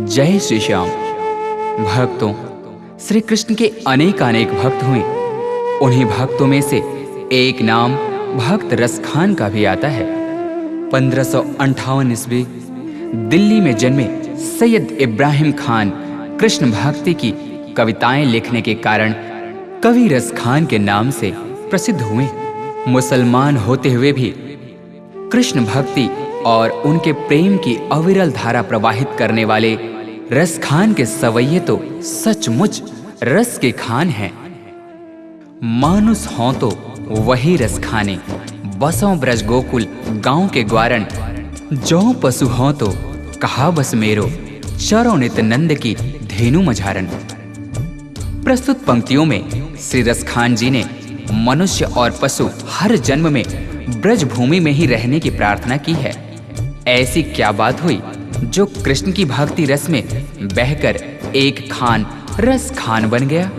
जय श्री श्याम। भक्तों, श्री कृष्ण के अनेक भक्त हुए। उन्हीं भक्तों में से एक नाम भक्त रसखान का भी आता है। 1558 ईस्वी दिल्ली में जन्मे सैयद इब्राहिम खान कृष्ण भक्ति की कविताएं लिखने के कारण कवि रसखान के नाम से प्रसिद्ध हुए। मुसलमान होते हुए भी कृष्ण भक्ति और उनके प्रेम की अविरल धारा प्रवाहित करने वाले रसखान के सवैये तो सचमुच रस के खान हैं। मानुस हों तो वही रस खाने, बसों ब्रज गोकुल गांव के ग्वारण। जौ पशु हों तो कहा बस मेरो, चरो नित नंद की धेनु मझारन। प्रस्तुत पंक्तियों में श्री रसखान जी ने मनुष्य और पशु हर जन्म में ब्रज भूमि में ही रहने की प्रार्थना की है। ऐसी क्या बात हुई जो कृष्ण की भक्ति रस में बहकर एक खान रस खान बन गया।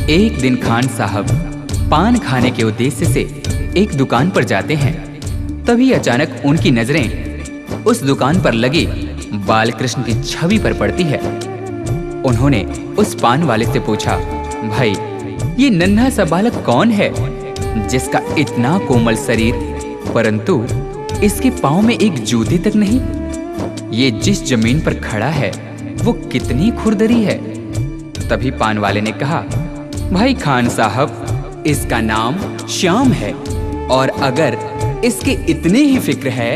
एक दिन खान साहब पान खाने के उद्देश्य से एक दुकान पर जाते हैं। तभी अचानक उनकी नजरें उस दुकान पर लगी बाल कृष्ण की छवि पर पड़ती है। उन्होंने उस पान वाले से पूछा, भाई ये नन्हा सा बालक कौन है जिसका इतना कोमल शरीर परंतु इसके पांव में एक जूते तक नहीं? ये जिस जमीन पर खड़ा है वो कितनी खुरदरी है। तभी पान वाले ने कहा, भाई खान साहब इसका नाम श्याम है और अगर इसके इतने ही फिक्र है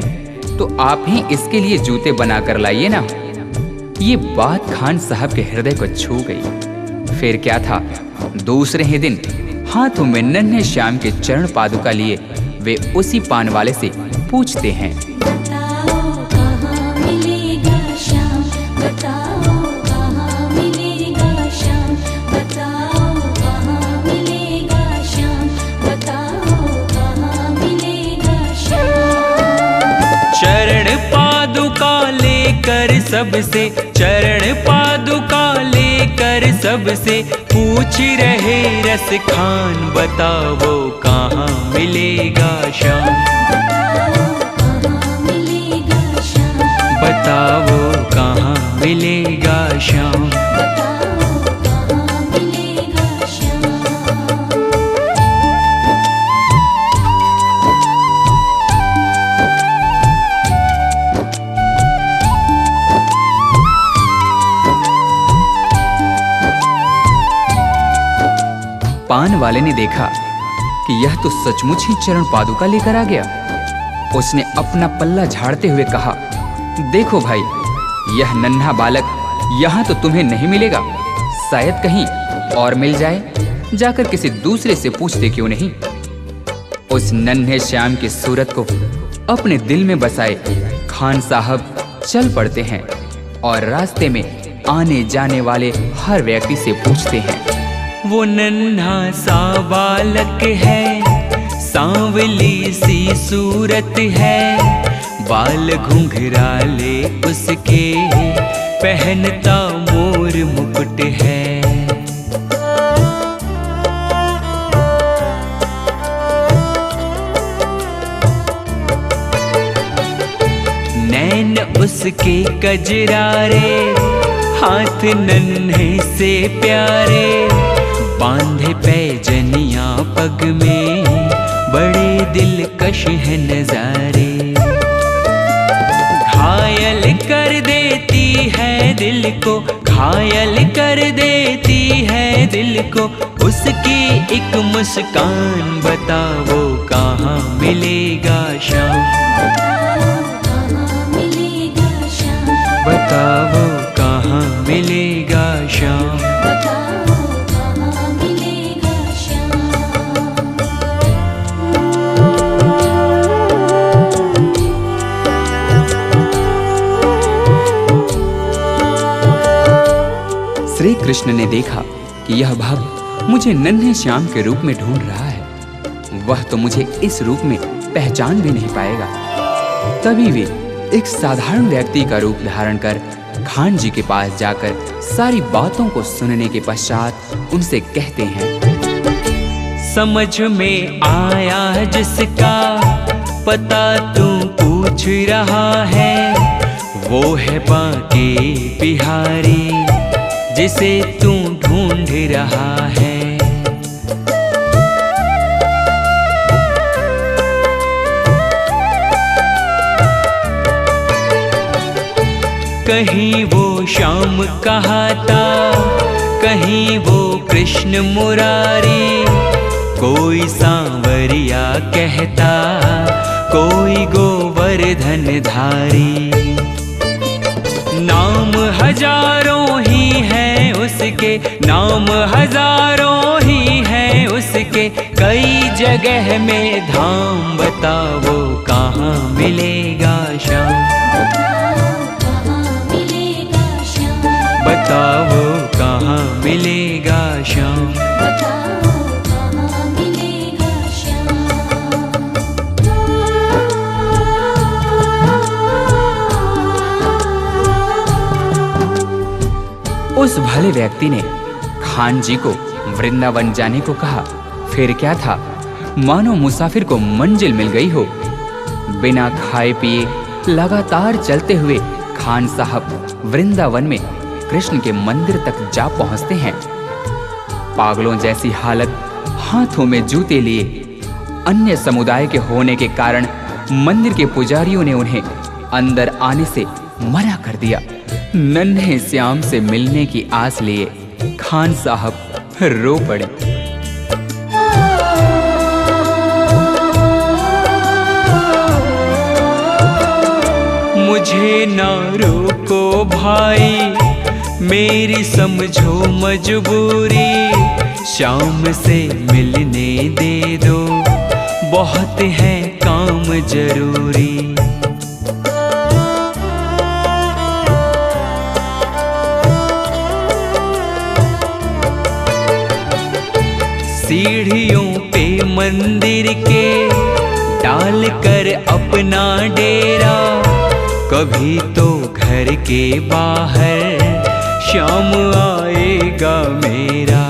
तो आप ही इसके लिए जूते बना कर लाइए ना। ये बात खान साहब के हृदय को छू गई। फिर क्या था, दूसरे ही दिन हाथों में नन्हे श्याम के चरण पादुका लिए वे उसी पान वाले से पूछते हैं, चरण पादुका लेकर सबसे, चरण पादुका लेकर सबसे पूछ रहे रस खान, बताओ कहाँ मिलेगा श्याम, बताओ कहाँ मिलेगा श्याम। पान वाले ने देखा कि यह तो सचमुच ही चरण पादुका लेकर आ गया। उसने अपना पल्ला झाड़ते हुए कहा, देखो भाई यह नन्हा बालक यहाँ तो तुम्हें नहीं मिलेगा, शायद कहीं और मिल जाए। जाकर किसी दूसरे से पूछते क्यों नहीं। उस नन्हे श्याम की सूरत को अपने दिल में बसाए खान साहब चल पड़ते हैं और रास्ते में आने जाने वाले हर व्यक्ति से पूछते हैं, वो नन्हा सा बालक है, सांवली सी सूरत है, बाल घुंघराले उसके, पहनता मोर मुकुट है। नैन उसके कजरारे, हाथ नन्हे से प्यारे, बांधे पैजनिया पग में, बड़े दिलकश है नजारे। घायल कर देती है दिल को, घायल कर देती है दिल को, उसकी एक मुस्कान, बताओ कहाँ मिलेगा श्याम, बताओ कहाँ मिलेगा श्याम। कृष्ण ने देखा कि यह भक्त मुझे नन्हे श्याम के रूप में ढूंढ रहा है, वह तो मुझे इस रूप में पहचान भी नहीं पाएगा। तभी वे एक साधारण व्यक्ति का रूप धारण कर खान जी के पास जाकर सारी बातों को सुनने के पश्चात उनसे कहते हैं, समझ में आया जिसका पता तू पूछ रहा है, वो है बांके बिहारी जिसे तू ढूंढ रहा है। कहीं वो श्याम कहाता, कहीं वो कृष्ण मुरारी, कोई सांवरिया कहता, कोई गोवर्धन धारी। नाम हजारों ही हैं उसके, नाम हजारों ही हैं उसके, कई जगह में धाम। बताओ कहाँ मिलेगा श्याम, बताओ कहाँ मिलेगा श्याम। उस भले व्यक्ति ने खान जी को वृंदावन जाने को कहा। फिर क्या था, मानो मुसाफिर को मंजिल मिल गई हो। बिना खाए पिए लगातार चलते हुए खान साहब वृंदावन में कृष्ण के मंदिर तक जा पहुंचते हैं। पागलों जैसी हालत, हाथों में जूते लिए। अन्य समुदाय के होने के कारण मंदिर के पुजारियों ने उन्हें अंदर आने से मना कर दिया। नन्हे श्याम से मिलने की आस लिए खान साहब रो पड़े। मुझे ना रोको भाई, मेरी समझो मजबूरी, श्याम से मिलने दे दो, बहुत है काम जरूरी। सीढ़ियों पे मंदिर के डाल कर अपना डेरा, कभी तो घर के बाहर श्याम आएगा मेरा।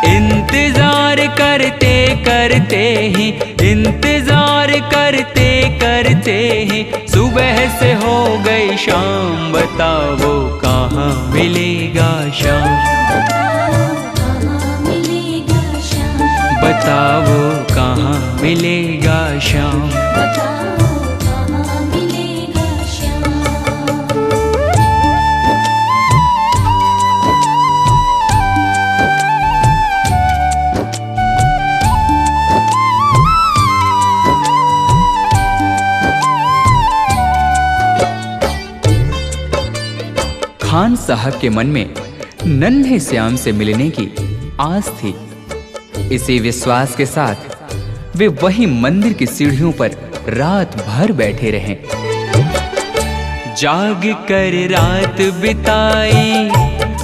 इंतजार करते करते ही, इंतजार करते करते ही सुबह से हो गई शाम। बताओ कहाँ मिलेगा श्याम, बताओ कहाँ मिलेगा श्याम। खान साहब के मन में नन्हे श्याम से मिलने की आस थी। इसी विश्वास के साथ वे वही मंदिर की सीढ़ियों पर रात भर बैठे रहे। जाग कर रात बिताई,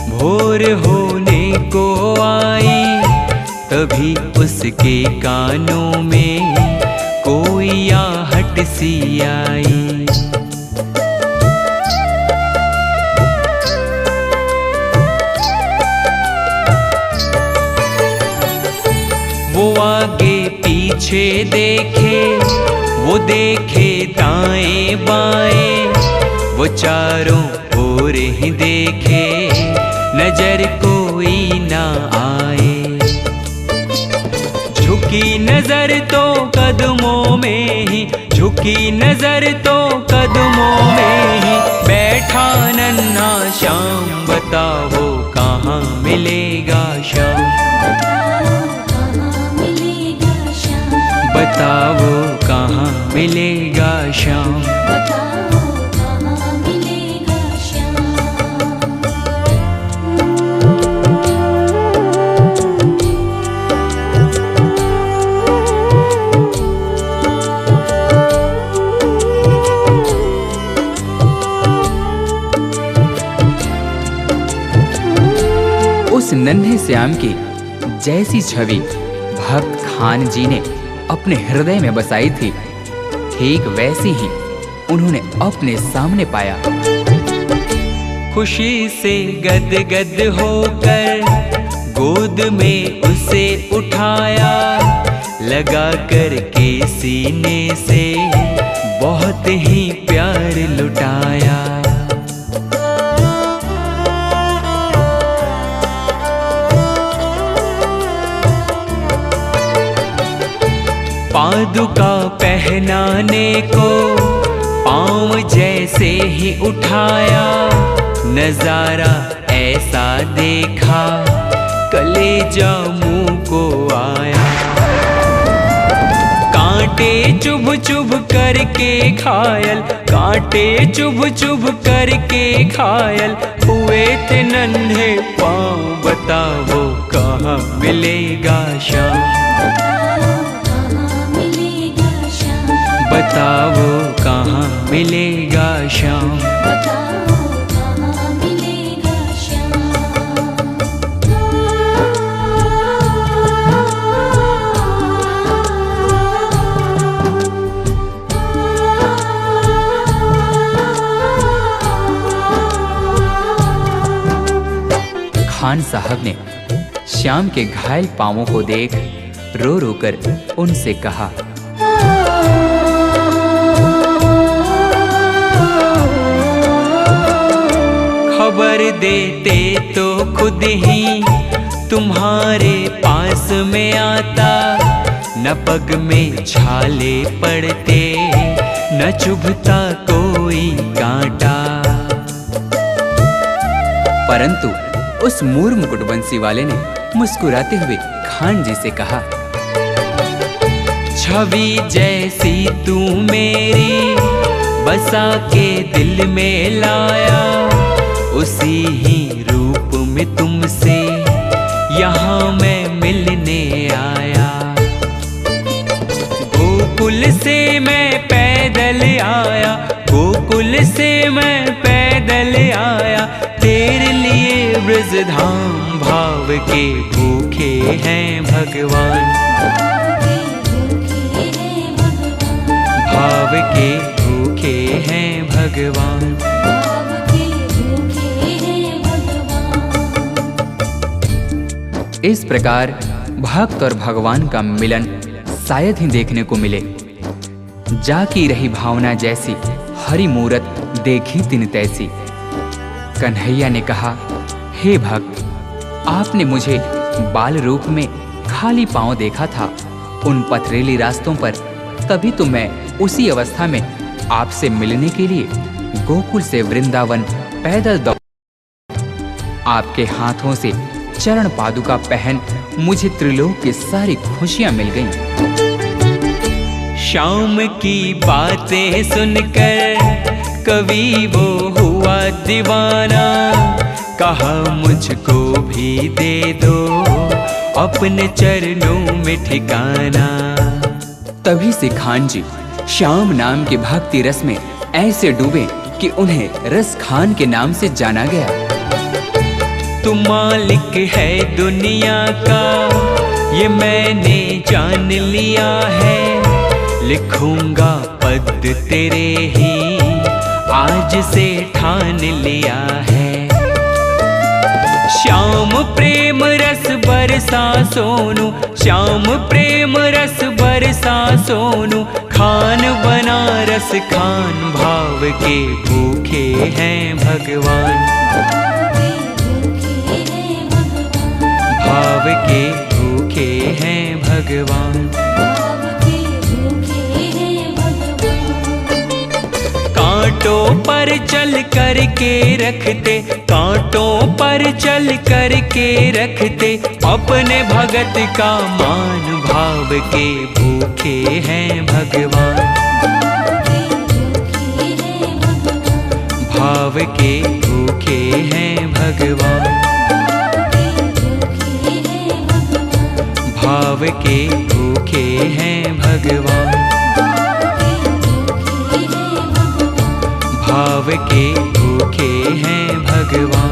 भोर होने को आई, तभी उसके कानों में कोई आहट सी आई। वो आगे पीछे देखे, वो देखे दाएं बाएं, वो चारों ओर ही देखे, नजर कोई ना आए। झुकी नजर तो कदमों में ही, झुकी नजर तो कदमों में ही बैठा नन्हा श्याम। बताओ कहाँ मिलेगा श्याम, बताओ कहाँ मिलेगा श्याम। उस नन्हे श्याम की जैसी छवि भक्त खान जी ने अपने हृदय में बसाई थी, ठीक वैसी ही उन्होंने अपने सामने पाया। खुशी से गदगद होकर गोद में उसे उठाया, लगा कर के सीने से बहुत ही प्यार लुटाया। पादुका पहनाने को पाँव जैसे ही उठाया, नजारा ऐसा देखा कलेजा मुंह को आया। कांटे चुभ चुभ करके घायल, कांटे चुभ चुभ करके घायल हुए थे नन्हे पाँव। बताओ कहाँ मिलेगा श्याम, बताओ कहाँ मिलेगा श्याम। खान साहब ने श्याम के घायल पांवों को देख रो रो कर उनसे कहा, खबर देते तो खुद ही तुम्हारे पास में आता, न पग में छाले पड़ते न चुभता कोई कांटा। परंतु उस मूर मुकुटवंशी वाले ने मुस्कुराते हुए खान जी से कहा, छवि जैसी तू मेरी बसा के दिल में लाया, उसी ही रूप में तुमसे यहाँ मैं मिलने आया। गोकुल से मैं पैदल आया, गोकुल से मैं पैदल आया, तेरे लिए ब्रजधाम भाव के भूखे हैं भगवान, भाव के भूखे हैं भगवान। इस प्रकार भक्त और भगवान का मिलन शायद ही देखने को मिले। जाकी रही भावना जैसी हरि मूरत देखी तिन तैसी। कन्हैया ने कहा, हे भक्त, आपने मुझे बाल रूप में खाली पांव देखा था उन पथरीली रास्तों पर, तभी तो मैं उसी अवस्था में आपसे मिलने के लिए गोकुल से वृंदावन पैदल दौड़। आपके हाथों से चरण पादुका पहन मुझे त्रिलोक की सारी खुशियां मिल गईं। श्याम की बातें सुनकर कवि वो हुआ दीवाना, कहा मुझको भी दे दो अपने चरणों में ठिकाना। तभी से खान जी श्याम नाम के भक्ति रस में ऐसे डूबे कि उन्हें रस खान के नाम से जाना गया। तू मालिक है दुनिया का ये मैंने जान लिया है, लिखूंगा पद तेरे ही आज से ठान लिया है। श्याम प्रेम रस बरसा सोनू, श्याम प्रेम रस बरसा सोनू, खान बनारस खान भाव के भूखे हैं भगवान, भाव के भूखे हैं भगवान। कांटों पर चल कर के रखते, कांटों पर चल कर के रखते, अपने भगत का मान भाव के भूखे हैं भगवान, भाव के भूखे हैं भगवान, भाव के भूखे हैं भगवान, भाव के भूखे हैं भगवान।